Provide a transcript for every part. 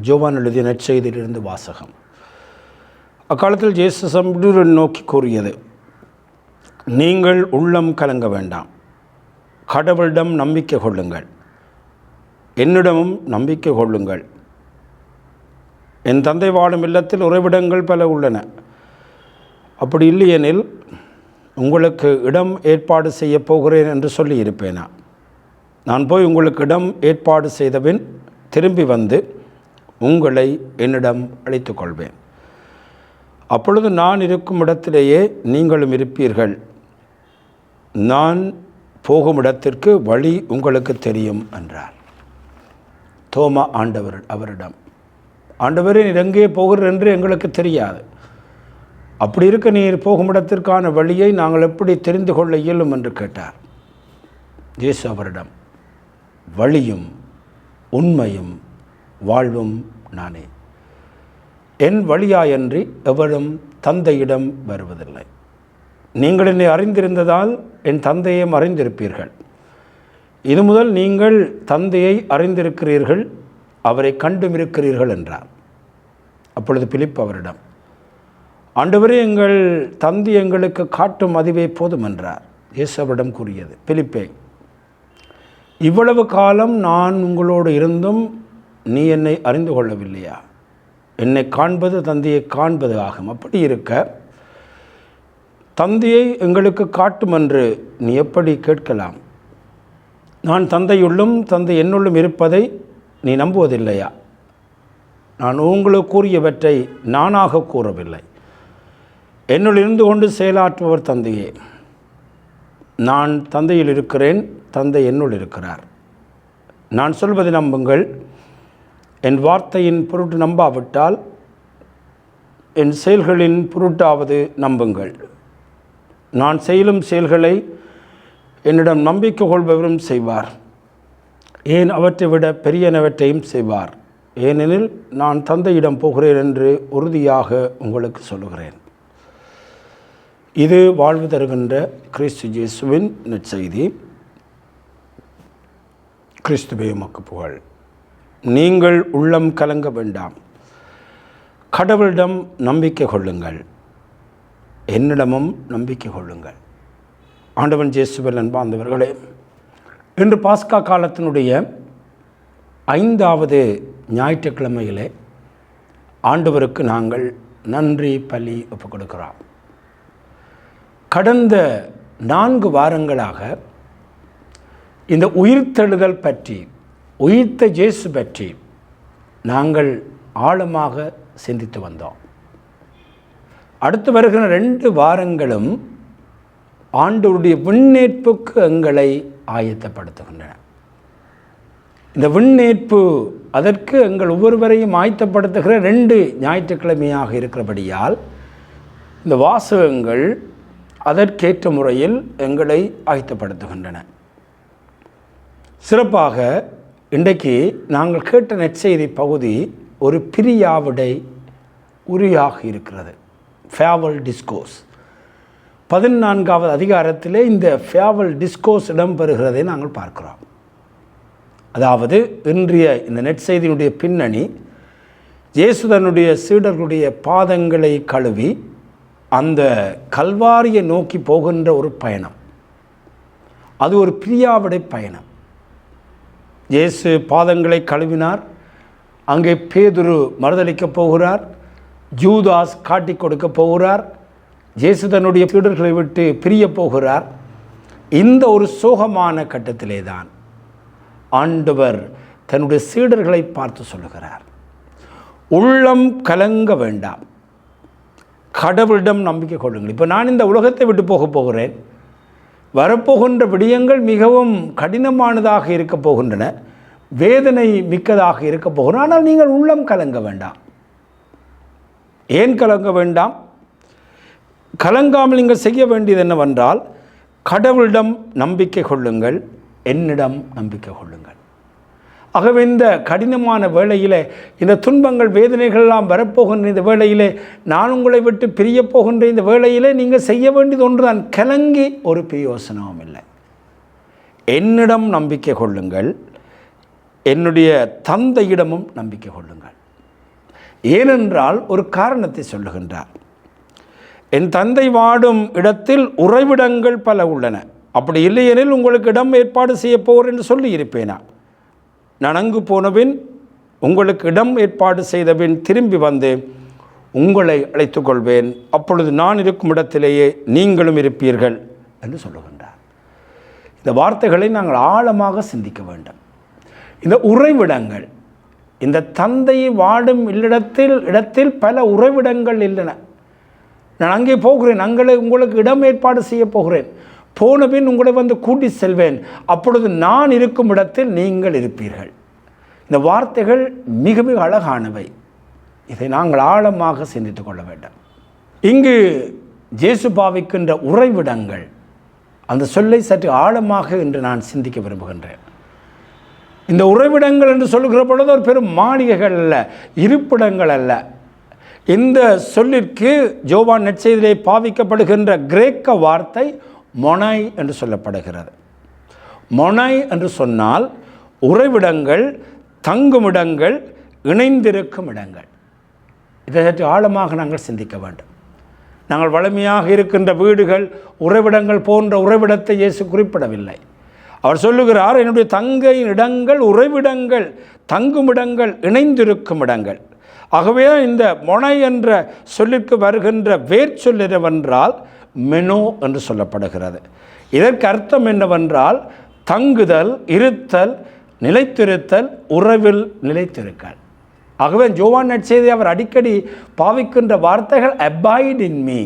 யோவான் எழுதிய நற்செய்தியிலிருந்து வாசகம். அக்காலத்தில் இயேசு சமூகத்தை நோக்கி கூறியது, நீங்கள் உள்ளம் கலங்க வேண்டாம், கடவுளிடம் நம்பிக்கை கொள்ளுங்கள், என்னிடமும் நம்பிக்கை கொள்ளுங்கள். என் தந்தை வாழும் இல்லத்தில் உறைவிடங்கள் பல உள்ளன. அப்படி இல்லையெனில் உங்களுக்கு இடம் ஏற்பாடு செய்ய போகிறேன் என்று சொல்லியிருப்பேனா? நான் போய் உங்களுக்கு இடம் ஏற்பாடு செய்தபின் திரும்பி வந்து உங்களை என்னிடம் அழைத்துக் கொள்வேன். அப்பொழுது நான் இருக்கும் இடத்திலேயே நீங்களும் இருப்பீர்கள். நான் போகும் இடத்திற்கு வழி உங்களுக்கு தெரியும் என்றார். தோமா அவரிடம், ஆண்டவரே, நீர் எங்கே போகிறீர் என்று எங்களுக்கு தெரியாது. அப்படி இருக்க நீர் போகும் இடத்திற்கான வழியை நாங்கள் எப்படி தெரிந்து கொள்ள இயலும் என்று கேட்டார். இயேசு அவரிடம், வழியும் உண்மையும் வாழ்வும் நானே. என் வழியாயன்றி எவரும் தந்தையிடம் வருவதில்லை. நீங்கள் என்னை அறிந்திருந்ததால் என் தந்தையையும் அறிந்திருப்பீர்கள். இது முதல் நீங்கள் தந்தையை அறிந்திருக்கிறீர்கள், அவரை கண்டும் இருக்கிறீர்கள் என்றார். அப்பொழுது பிலிப்பு அவரிடம், ஆண்டவரே, எங்கள் தந்தை எங்களுக்கு காட்டும் அதுவே போதும் என்றார். இயேசு அவரிடம் கூறியது, பிலிப்பே, இவ்வளவு காலம் நான் உங்களோடு இருந்தும் நீ என்னை அறிந்து கொள்ளவில்லையா? என்னை காண்பது தந்தையை காண்பது ஆகும். அப்படி இருக்க தந்தையை எங்களுக்கு காட்டும் என்று நீ எப்படி கேட்கலாம்? நான் தந்தையுள்ளும் தந்தை என்னுள்ளும் இருப்பதை நீ நம்புவதில்லையா? நான் உங்களுக்கு கூறியவற்றை நானாக கூறவில்லை, என்னுள் இருந்து கொண்டு செயலாற்றுபவர் தந்தையே. நான் தந்தையில் இருக்கிறேன், தந்தை என்னுள் இருக்கிறார். நான் சொல்வதை நம்புங்கள். என் வார்த்தையின் பொருட்டு நம்பாவிட்டால் என் செயல்களின் பொருட்டாவது நம்புங்கள். நான் செய்யும் செயல்களை என்னிடம் நம்பிக்கை கொள்பவரும் செய்வார், ஏன் அவற்றை விட பெரியனவற்றையும் செய்வார். ஏனெனில் நான் தந்தையிடம் போகிறேன் என்று உறுதியாக உங்களுக்கு சொல்லுகிறேன். இது வாழ்வு தருகின்ற கிறிஸ்து இயேசுவின் நற்செய்தி. கிறிஸ்துவே உமக்கு புகழ். நீங்கள் உள்ளம் கலங்க வேண்டாம், கடவுளிடம் நம்பிக்கை கொள்ளுங்கள், என்னிடமும் நம்பிக்கை கொள்ளுங்கள். ஆண்டவன் இயேசுவில் அன்பார்ந்தவர்களே, இன்று பாஸ்கா காலத்தினுடைய 5வது ஞாயிற்றுக்கிழமையிலே ஆண்டவருக்கு நாங்கள் நன்றி பலி ஒப்புக் கொடுக்கிறோம். கடந்த 4 வாரங்களாக இந்த உயிர்த்தெழுதல் பற்றி, உயிர்த்த இயேசு பற்றி நாங்கள் ஆழமாக சிந்தித்து வந்தோம். அடுத்து வருகிற 2 வாரங்களும் ஆண்டவருடைய விண்ணேற்புக்கு எங்களை ஆயத்தப்படுத்துகின்றன. இந்த விண்ணேற்பு அதற்கு எங்கள் ஒவ்வொருவரையும் ஆயத்தப்படுத்துகிற 2 ஞாயிற்றுக்கிழமையாக இருக்கிறபடியால் இந்த வாசகங்கள் அதற்கேற்ற முறையில் எங்களை ஆயத்தப்படுத்துகின்றன. சிறப்பாக இன்றைக்கு நாங்கள் கேட்ட நற்செய்தி பகுதி ஒரு பிரியாவிடை உரியாக இருக்கிறது. ஃபேவல் டிஸ்கோர்ஸ் 14வது அதிகாரத்திலே இந்த ஃபேவல் டிஸ்கோர்ஸ் இடம்பெறுகிறதை நாங்கள் பார்க்கிறோம். அதாவது இன்றைய இந்த நற்செய்தியினுடைய பின்னணி, இயேசு தன்னுடைய சீடர்களுடைய பாதங்களை கழுவி அந்த கல்வாரியை நோக்கி போகின்ற ஒரு பயணம். அது ஒரு பிரியாவிடை பயணம். இயேசு பாதங்களை கழுவினார். அங்கே பேதுரு மறுதலிக்கப் போகிறார், யூதாஸ் காட்டி கொடுக்க போகிறார், இயேசு தன்னுடைய சீடர்களை விட்டு பிரிய போகிறார். இந்த ஒரு சோகமான கட்டத்திலே தான் ஆண்டவர் தன்னுடைய சீடர்களை பார்த்து சொல்லுகிறார், உள்ளம் கலங்க வேண்டாம், கடவுளிடம் நம்பிக்கை கொள்ளுங்கள். இப்போ நான் இந்த உலகத்தை விட்டு போகிறேன். வரப்போகின்ற விடயங்கள் மிகவும் கடினமானதாக இருக்க போகின்றன, வேதனை மிக்கதாக இருக்க போகிறோம். ஆனால் நீங்கள் உள்ளம் கலங்க வேண்டாம். ஏன் கலங்க வேண்டாம்? கலங்காமல் நீங்கள் செய்ய வேண்டியது என்னவென்றால், கடவுளிடம் நம்பிக்கை கொள்ளுங்கள், என்னிடம் நம்பிக்கை கொள்ளுங்கள். ஆகவே இந்த கடினமான வேளையிலே, இந்த துன்பங்கள் வேதனைகள் எல்லாம் வரப்போகின்ற இந்த வேளையிலே, நான் உங்களை விட்டு பிரிய போகின்ற இந்த வேளையிலே நீங்கள் செய்ய வேண்டியது ஒன்று தான், கலங்கி ஒரு பிரயோசனமும் இல்லை. என்னிடம் நம்பிக்கை கொள்ளுங்கள், என்னுடைய தந்தையிடமும் நம்பிக்கை கொள்ளுங்கள். ஏனென்றால் ஒரு காரணத்தை சொல்லுகின்றார். என் தந்தை வாடும் இடத்தில் உறைவிடங்கள் பல உள்ளன, அப்படி இல்லையெனில் உங்களுக்கு இடம் ஏற்பாடு செய்ய போகிறேன் என்று சொல்லி இருப்பேனா? நான் அங்கு போனபின் உங்களுக்கு இடம் ஏற்பாடு செய்தபின் திரும்பி வந்து உங்களை அழைத்து கொள்வேன், அப்பொழுது நான் இருக்கும் இடத்திலேயே நீங்களும் இருப்பீர்கள் என்று சொல்லுகின்றார். இந்த வார்த்தைகளை நாங்கள் ஆழமாக சிந்திக்க வேண்டும். இந்த உறைவிடங்கள், இந்த தந்தை வாடும் இடத்தில் பல உறைவிடங்கள் இல்லைன. நான் அங்கே போகிறேன், உங்களுக்கு இடம் ஏற்பாடு செய்ய போகிறேன், போனபின் உங்களை வந்து கூட்டி செல்வேன், அப்பொழுது நான் இருக்கும் இடத்தில் நீங்கள் இருப்பீர்கள். இந்த வார்த்தைகள் மிக மிக அழகானவை. இதை நாங்கள் ஆழமாக சிந்தித்து கொள்ள வேண்டும். இங்கு இயேசு பாவிக்கின்ற உறைவிடங்கள், அந்த சொல்லை சற்று ஆழமாக இன்று நான் சிந்திக்க விரும்புகின்றேன். இந்த உறைவிடங்கள் என்று சொல்லுகிற பொழுது ஒரு பெரும் மாளிகைகள் அல்ல, இருப்பிடங்கள் அல்ல. இந்த சொல்லிற்கு யோவான் நற்செய்தியிலே பாவிக்கப்படுகின்ற கிரேக்க வார்த்தை மொனை என்று சொல்லப்படுகிறது. மொனை என்று சொன்னால் உறைவிடங்கள், தங்குமிடங்கள், இணைந்திருக்கும் இடங்கள். இதை சற்று ஆழமாக நாங்கள் சிந்திக்க வேண்டும். நாங்கள் வலிமையாக இருக்கின்ற வீடுகள், உறைவிடங்கள் போன்ற உறைவிடத்தை இயேசு குறிப்பிடவில்லை. அவர் சொல்லுகிறார், என்னுடைய தங்கையின் இடங்கள் உறைவிடங்கள், தங்குமிடங்கள், இணைந்திருக்கும் இடங்கள். ஆகவே இந்த மொனை என்ற சொல்லிற்கு வருகின்ற வேர்ச்சொல் என்னவென்றால் மெனோ என்று சொல்லப்படுகிறது. இதற்கு அர்த்தம் என்னவென்றால் தங்குதல், இருத்தல், நிலைத்திருத்தல், உறவில் நிலைத்திருத்தல். ஆகவே யோவான் நற்செய்தி அவர் அடிக்கடி பாவிக்கின்ற வார்த்தைகள் அபாய்ட் இன் மீ,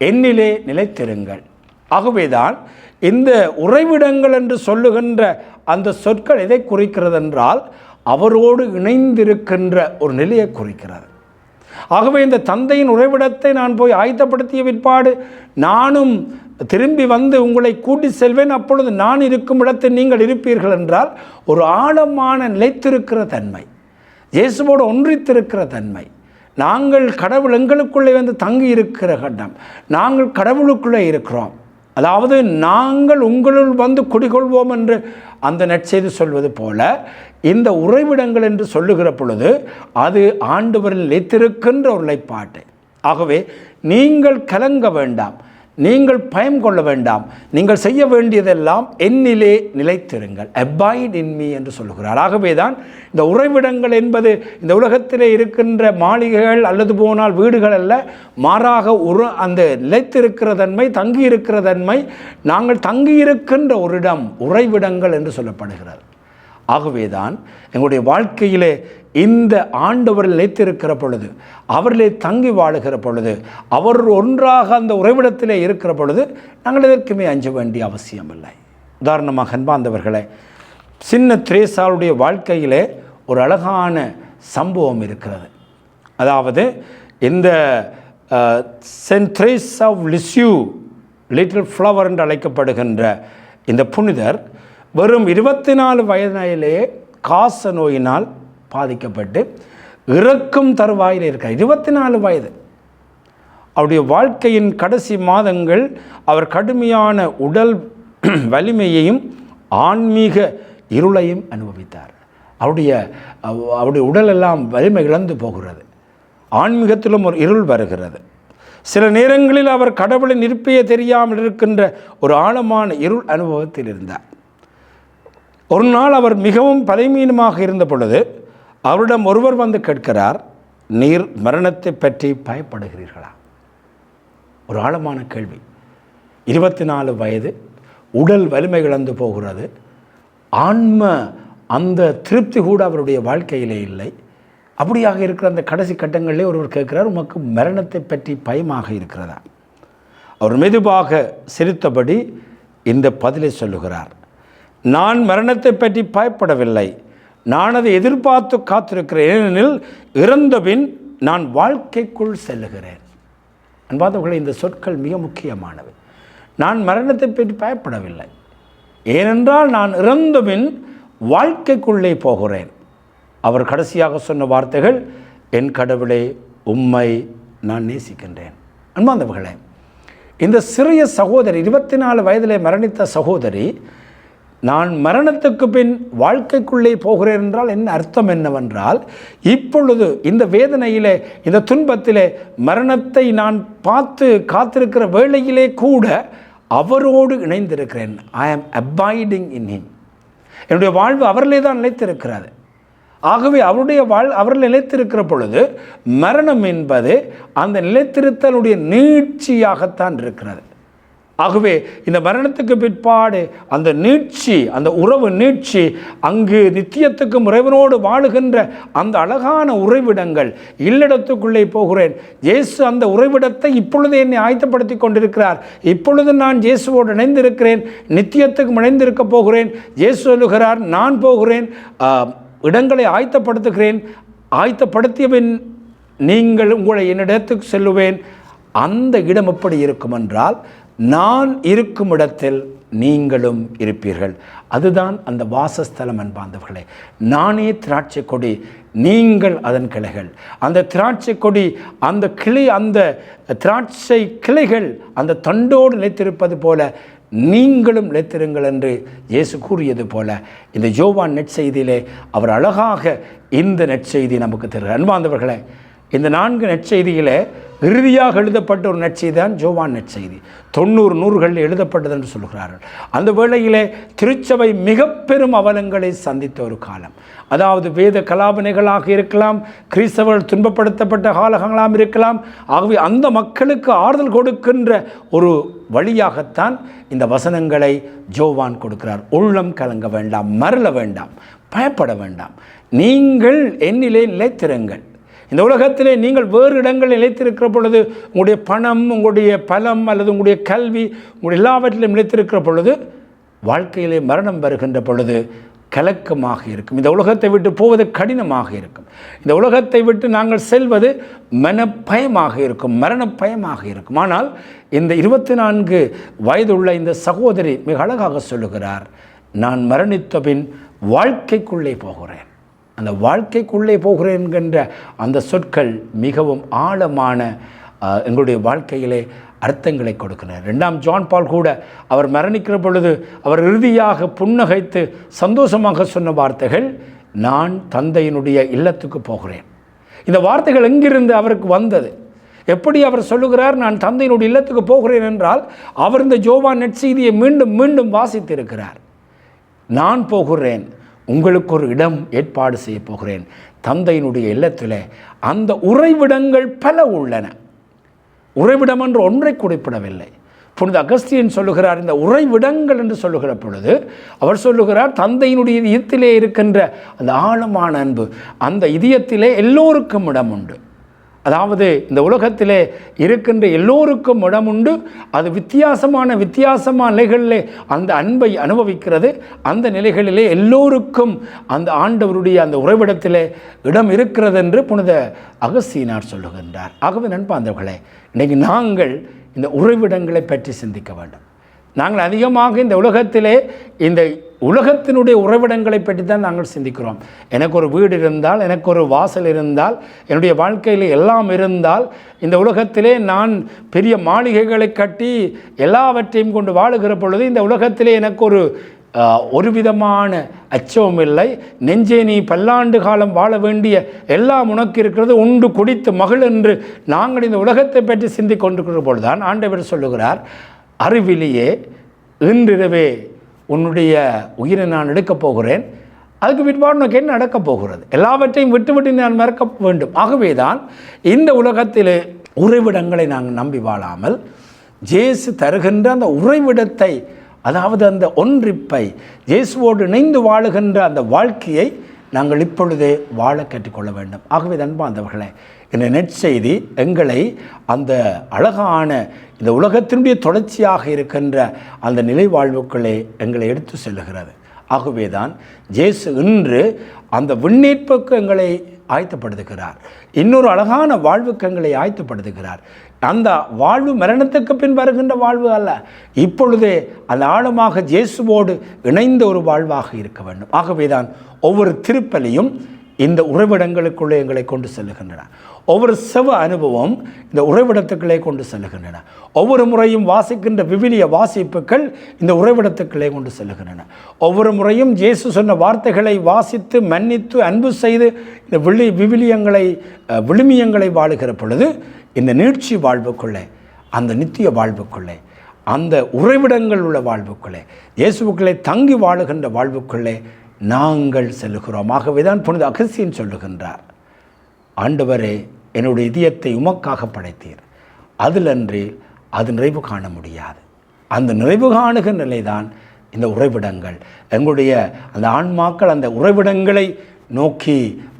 என்னிலே நிலைத்திருங்கள். ஆகவேதான் இந்த உறைவிடங்கள் என்று சொல்லுகின்ற அந்த சொற்கள் எதை குறிக்கிறது என்றால் அவரோடு இணைந்திருக்கின்ற ஒரு நிலையை குறிக்கிறது. ஆகவே இந்த தந்தையின் உறைவிடத்தை நான் போய் ஆயத்தப்படுத்திய பிற்பாடு நானும் திரும்பி வந்து உங்களை கூட்டி செல்வேன், அப்பொழுது நான் இருக்கும் இடத்தில் நீங்கள் இருப்பீர்கள் என்றால் ஒரு ஆழமான நிலைத்திருக்கிற தன்மை, இயேசுவோடு ஒன்றித்திருக்கிற தன்மை. நாங்கள் கடவுள் எங்களுக்குள்ளே வந்து தங்கி இருக்கிற கட்டம், நாங்கள் கடவுளுக்குள்ளே இருக்கிறோம், அதாவது நாங்கள் உங்களுள் வந்து குடிகொள்வோம் என்று அந்த நற்செய்தி சொல்வது போல இந்த உறைவிடங்கள் என்று சொல்லுகிற பொழுது அது ஆண்டவரில் நிலைத்திருக்கின்ற ஒரு நிலைப்பாட்டு. ஆகவே நீங்கள் கலங்க வேண்டாம், நீங்கள் பயம் கொள்ள வேண்டாம், நீங்கள் செய்ய வேண்டியதெல்லாம் என்னிலே நிலைத்திருங்கள், அபாய்ட் இன் மீ என்று சொல்லுகிறார். ஆகவே தான் இந்த உறைவிடங்கள் என்பது இந்த உலகத்திலே இருக்கின்ற மாளிகைகள் அல்லது போனால் வீடுகள் அல்ல, மாறாக அந்த நிலைத்திருக்கிற தன்மை, தங்கியிருக்கிற தன்மை, நாங்கள் தங்கியிருக்கின்ற ஒரு இடம் உறைவிடங்கள் என்று சொல்லப்படுகிறது. ஆகவே தான் எங்களுடைய வாழ்க்கையிலே இந்த ஆண்டவரில் நிலைத்திருக்கிற பொழுது, அவர்களே தங்கி வாழுகிற பொழுது, அவர் ஒன்றாக அந்த உறைவிடத்திலே இருக்கிற பொழுது நாங்கள் எதற்குமே அஞ்ச வேண்டிய அவசியமில்லை. உதாரணமாக அன்பார்ந்தவர்களே, சின்ன திரேசாவுடைய வாழ்க்கையிலே ஒரு அழகான சம்பவம் இருக்கிறது. அதாவது இந்த Saint Theresa of Lisieux, little flower என்று அழைக்கப்படுகின்ற இந்த புனிதர் வெறும் 24 வயதிலேயே காச நோயினால் பாதிக்கப்பட்டு இறக்கும் தருவாயில் இருக்கிறார். 24 வயது. அவருடைய வாழ்க்கையின் கடைசி மாதங்கள் அவர் கடுமையான உடல் வலிமையையும் ஆன்மீக இருளையும் அனுபவித்தார். அவருடைய உடலெல்லாம் வலிமை இழந்து போகிறது, ஆன்மீகத்திலும் ஒரு இருள் வருகிறது. சில நேரங்களில் அவர் கடவுளின் இருப்பையே தெரியாமல் இருக்கின்ற ஒரு ஆழமான இருள் அனுபவத்தில் இருந்தார். ஒரு நாள் அவர் மிகவும் பலவீனமாக இருந்த பொழுது அவரிடம் ஒருவர் வந்து கேட்கிறார், நீர் மரணத்தை பற்றி பயப்படுகிறீர்களா? ஒரு ஆழமான கேள்வி. 24 வயது, உடல் வலிமை இழந்து போகிறது, ஆன்ம அந்த திருப்தி கூட அவருடைய வாழ்க்கையிலே இல்லை. அப்படியாக இருக்கிற அந்த கடைசி கட்டங்களிலே ஒருவர் கேட்கிறார், உமக்கு மரணத்தை பற்றி பயமாக இருக்கிறதா? அவர் மெதுவாக சிரித்தபடி இந்த பதிலை சொல்லுகிறார், நான் மரணத்தை பற்றி பயப்படவில்லை, நான் அதை எதிர்பார்த்து காத்திருக்கிறேன், ஏனெனில் இறந்தபின் நான் வாழ்க்கைக்குள் செல்லுகிறேன். அன்பார்ந்தவர்களே, இந்த சொற்கள் மிக முக்கியமானவை. நான் மரணத்தை பற்றி பயப்படவில்லை, ஏனென்றால் நான் இறந்தபின் வாழ்க்கைக்குள்ளே போகிறேன். அவர் கடைசியாக சொன்ன வார்த்தைகள், என் கடவுளே உம்மை நான் நேசிக்கின்றேன். அன்பார்ந்தவர்களே, இந்த சிறிய சகோதரி, 24 வயதிலே மரணித்த சகோதரி நான் மரணத்துக்கு பின் வாழ்க்கைக்குள்ளே போகிறேன் என்றால் என்ன அர்த்தம் என்னவென்றால், இப்பொழுது இந்த வேதனையிலே, இந்த துன்பத்திலே, மரணத்தை நான் பார்த்து காத்திருக்கிற வேளையிலே கூட அவரோடு இணைந்திருக்கிறேன். ஐ ஆம் அபாய்டிங் இன் ஹிம். என்னுடைய வாழ்வு அவரிலே தான் நிலைத்திருக்கிறது. ஆகவே அவர்கள் நிலைத்திருக்கிற பொழுது மரணம் என்பது அந்த நிலைத்திருத்தலுடைய நீட்சியாகத்தான் இருக்கிறது. ஆகவே இந்த மரணத்துக்கு பிற்பாடு அந்த நீட்சி, அந்த உறவு நீட்சி, அங்கு நித்தியத்துக்கு இறைவனோடு வாழுகின்ற அந்த அழகான உறைவிடங்கள், இல்லிடத்துக்குள்ளே போகிறேன். இயேசு அந்த உறைவிடத்தை இப்பொழுது என்னை ஆயத்தப்படுத்தி கொண்டிருக்கிறார். இப்பொழுது நான் இயேசுவோடு இணைந்திருக்கிறேன், நித்தியத்துக்கு இணைந்திருக்க போகிறேன். இயேசு சொல்லுகிறார், நான் போகிறேன், இடங்களை ஆயத்தப்படுத்துகிறேன், ஆயத்தப்படுத்தியபின் நீங்கள் உங்களை என்னிடத்துக்கு செல்லுவேன். அந்த இடம் எப்படி இருக்கும் என்றால், நான் இருக்கும் இடத்தில் நீங்களும் இருப்பீர்கள். அதுதான் அந்த வாசஸ்தலம் அன்பார்ந்தவர்களே. நானே திராட்சை கொடி, நீங்கள் அதன் கிளைகள். அந்த திராட்சை கொடி, அந்த கிளை, அந்த திராட்சை கிளைகள் அந்த தண்டோடு நிலைத்திருப்பது போல நீங்களும் நிலைத்திருங்கள் என்று இயேசு கூறியது போல இந்த யோவான் நற்செய்தியிலே அவர் அழகாக இந்த நற்செய்தி நமக்கு தருகிறார். அன்பார்ந்தவர்களே, இந்த 4 நற்செய்தியிலே இறுதியாக எழுதப்பட்ட ஒரு நற்செய்தி தான் யோவான் நற்செய்தி. 90 நூறுகளில் எழுதப்பட்டது என்று சொல்கிறார்கள். அந்த வேளையிலே திருச்சபை மிக பெரும் அவலங்களை சந்தித்த ஒரு காலம். அதாவது வேத கலாபனைகளாக இருக்கலாம், கிறிஸ்தவர்கள் துன்பப்படுத்தப்பட்ட காலங்களாக இருக்கலாம். ஆகவே அந்த மக்களுக்கு ஆறுதல் கொடுக்கின்ற ஒரு வழியாகத்தான் இந்த வசனங்களை யோவான் கொடுக்கிறார். உள்ளம் கலங்க வேண்டாம், மறல வேண்டாம், பயப்பட வேண்டாம், நீங்கள் என்னிலே நிலைத்திருங்கள். இந்த உலகத்திலே நீங்கள் வேறு இடங்களில் நிலைத்திருக்கிற பொழுது, உங்களுடைய பணம், உங்களுடைய பலம் அல்லது உங்களுடைய கல்வி, உங்களுடைய எல்லாவற்றிலும் நிலைத்திருக்கிற பொழுது, வாழ்க்கையிலே மரணம் வருகின்ற பொழுது கலக்கமாக இருக்கும். இந்த உலகத்தை விட்டு போவது கடினமாக இருக்கும். இந்த உலகத்தை விட்டு நாங்கள் செல்வது மனப்பயமாக இருக்கும், மரணப்பயமாக இருக்கும். ஆனால் இந்த 24 வயதுள்ள இந்த சகோதரி மிக அழகாக சொல்லுகிறார், நான் மரணித்த பின் வாழ்க்கைக்குள்ளே போகிறேன். அந்த வாழ்க்கைக்குள்ளே போகிறேன் என்கின்ற அந்த சொற்கள் மிகவும் ஆழமான எங்களுடைய வாழ்க்கையிலே அர்த்தங்களை கொடுக்கிறார். 2ஆம் ஜான் பால் கூட அவர் மரணிக்கிற பொழுது அவர் இறுதியாக புன்னகைத்து சந்தோஷமாக சொன்ன வார்த்தைகள், நான் தந்தையினுடைய இல்லத்துக்கு போகிறேன். இந்த வார்த்தைகள் எங்கிருந்து அவருக்கு வந்தது? எப்படி அவர் சொல்லுகிறார் நான் தந்தையினுடைய இல்லத்துக்கு போகிறேன் என்றால், அவர் இந்த யோவான் நற்செய்தியை மீண்டும் மீண்டும் வாசித்திருக்கிறார். நான் போகிறேன், உங்களுக்கு ஒரு இடம் ஏற்பாடு செய்ய போகிறேன். தந்தையினுடைய இல்லத்தில் அந்த உறைவிடங்கள் பல உள்ளன. உறைவிடம் என்று ஒன்றை குறிப்பிடவில்லை. புனித அகஸ்தியன் சொல்லுகிறார், இந்த உறைவிடங்கள் என்று சொல்லுகிற பொழுது அவர் சொல்லுகிறார், தந்தையினுடைய இதயத்திலே இருக்கின்ற அந்த ஆழமான அன்பு, அந்த இதயத்திலே எல்லோருக்கும் இடம் உண்டு. அதாவது இந்த உலகத்திலே இருக்கின்ற எல்லோருக்கும் இடம் உண்டு. அது வித்தியாசமான நிலைகளிலே அந்த அன்பை அனுபவிக்கிறது. அந்த நிலைகளிலே எல்லோருக்கும் அந்த ஆண்டவருடைய அந்த உறைவிடத்திலே இடம் இருக்கிறது என்று புனித அகஸ்தியனார் சொல்லுகின்றார். ஆகவே நண்பாந்தவர்களே, இன்றைக்கு நாங்கள் இந்த உறைவிடங்களை பற்றி சிந்திக்க வேண்டும். நாங்கள் அதிகமாக இந்த உலகத்திலே இந்த உலகத்தினுடைய உறைவிடங்களை பற்றி தான் நாங்கள் சிந்திக்கிறோம். எனக்கு ஒரு வீடு இருந்தால், எனக்கு ஒரு வாசல் இருந்தால், என்னுடைய வாழ்க்கையில் எல்லாம் இருந்தால், இந்த உலகத்திலே நான் பெரிய மாளிகைகளை கட்டி எல்லாவற்றையும் கொண்டு வாழுகிற பொழுது இந்த உலகத்திலே எனக்கு ஒரு விதமான அச்சமும் இல்லை. நெஞ்சே நீ பல்லாண்டு காலம் வாழ வேண்டிய எல்லாம் உனக்கு இருக்கிறது, உண்டு குடித்து மகிழ் என்று நாங்கள் இந்த உலகத்தை பற்றி சிந்திக் கொண்டிருக்கிற பொழுதுதான் ஆண்டவர் சொல்லுகிறார், அறிவிலேயே இன்றிரவே உன்னுடைய உயிரை நான் எடுக்கப் போகிறேன். அதுக்கு பிற்பாடு உனக்கு என்ன நடக்கப் போகிறது? எல்லாவற்றையும் விட்டு நான் மறக்க வேண்டும். ஆகவே தான் இந்த உலகத்திலே உறைவிடங்களை நாங்கள் நம்பி வாழாமல் இயேசு தருகின்ற அந்த உறைவிடத்தை, அதாவது அந்த ஒன்றிப்பை, இயேசுவோடு இணைந்து வாழுகின்ற அந்த வாழ்க்கையை நாங்கள் இப்பொழுதே வாழ கற்றுக்கொள்ள வேண்டும். ஆகவே அன்பார்ந்தவர்களே, இந்த நற்செய்தி எங்களை அந்த அழகான இந்த உலகத்தினுடைய தொடர்ச்சியாக இருக்கின்ற அந்த நிலை வாழ்வுக்களே எங்களை எடுத்து செல்லுகிறது. ஆகவே தான் இயேசு இன்று அந்த விண்ணேற்புக்கு எங்களை ஆயத்தப்படுத்துகிறார். இன்னொரு அழகான வாழ்வுக்கு எங்களை ஆயத்தப்படுத்துகிறார். அந்த வாழ்வு மரணத்துக்கு பின் வருகின்ற வாழ்வு அல்ல, இப்பொழுதே அந்த ஆழமாக இயேசுவோடு இணைந்த ஒரு வாழ்வாக இருக்க வேண்டும். ஆகவே தான் ஒவ்வொரு திருப்பலியும் இந்த உறைவிடங்களுக்குள்ளே எங்களை கொண்டு செல்லுகின்றன. ஒவ்வொரு செவ அனுபவம் இந்த உறைவிடத்துக்களே கொண்டு செல்லுகின்றன. ஒவ்வொரு முறையும் வாசிக்கின்ற விவிலிய வாசிப்புகள் இந்த உறைவிடத்துக்களே கொண்டு செல்லுகின்றன. ஒவ்வொரு முறையும் இயேசு சொன்ன வார்த்தைகளை வாசித்து மன்னித்து அன்பு செய்து இந்த விழுமியங்களை வாழுகிற பொழுது இந்த நீட்சி வாழ்வுக்குள்ளே, அந்த நித்திய வாழ்வுக்குள்ளே, அந்த உறைவிடங்கள் உள்ள வாழ்வுக்குள்ளே, இயேசுவுக்குள்ளே தங்கி வாழுகின்ற வாழ்வுக்குள்ளே நாங்கள் செல்லுகிறோம். ஆகவே தான் புனித அகஸ்தீன் சொல்லுகின்றார், ஆண்டவரே என்னுடைய இதயத்தை உமக்காக படைத்தீர், அதிலன்றி அது நிறைவு காண முடியாது. அந்த நிறைவு காணுகிற நிலைதான் இந்த உறைவிடங்கள். எங்களுடைய அந்த ஆன்மாக்கள் அந்த உறைவிடங்களை நோக்கி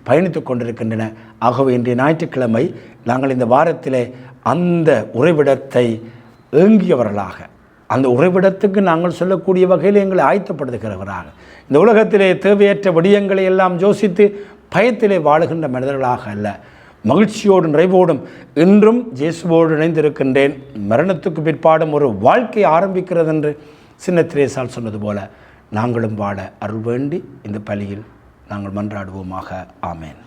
பயணித்து கொண்டிருக்கின்றன. ஆகவே இன்றைய ஞாயிற்றுக்கிழமை நாங்கள் இந்த வாரத்திலே அந்த உறைவிடத்தை ஏங்கியவர்களாக, அந்த உறைவிடத்துக்கு நாங்கள் சொல்லக்கூடிய வகையில் எங்களை ஆயத்தப்படுத்துகிறவராக, இந்த உலகத்திலே தேவையற்ற விடயங்களை எல்லாம் யோசித்து பயத்திலே வாழுகின்ற மனிதர்களாக அல்ல, மகிழ்ச்சியோடு நிறைவோடும் இன்றும் இயேசுவோடு இணைந்திருக்கின்றேன், மரணத்துக்கு பிற்பாடும் ஒரு வாழ்க்கை ஆரம்பிக்கிறது என்று சின்ன திரேசால் சொன்னது போல நாங்களும் வாழ அருள் வேண்டி இந்த பலியில் நாங்கள் மன்றாடுவோமாக. ஆமேன்.